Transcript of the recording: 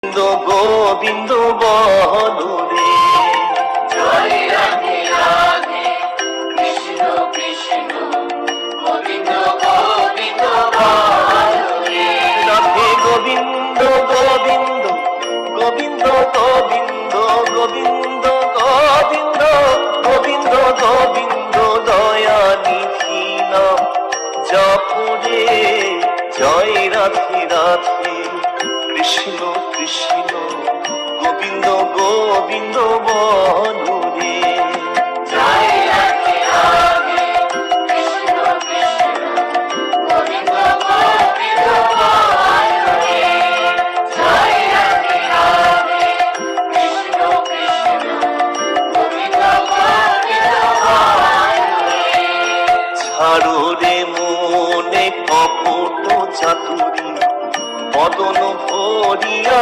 গোবিন্দ বলো রে। জয় রাধে রাধে কৃষ্ণ কৃষ্ণ গোবিন্দ গোবিন্দ বলো রে। রাধে গোবিন্দ গোবিন্দ গোবিন্দ গোবিন্দ গোবিন্দ গোবিন্দ গোবিন্দ গোবিন্দ দয়া নিধি নাম জপরে। জয় রাধে রাধে কৃষ্ণ কৃষ্ণ গোবিন্দ গোবিন্দ বলো রে। জয় রাধে রাধে কৃষ্ণ কৃষ্ণ গোবিন্দ গোবিন্দ বলো রে। জয় রাধে রাধে কৃষ্ণ কৃষ্ণ গোবিন্দ গোবিন্দ বলো রে। ছাড়ো রে মনে কপট চাতুরী বদন ভরিয়া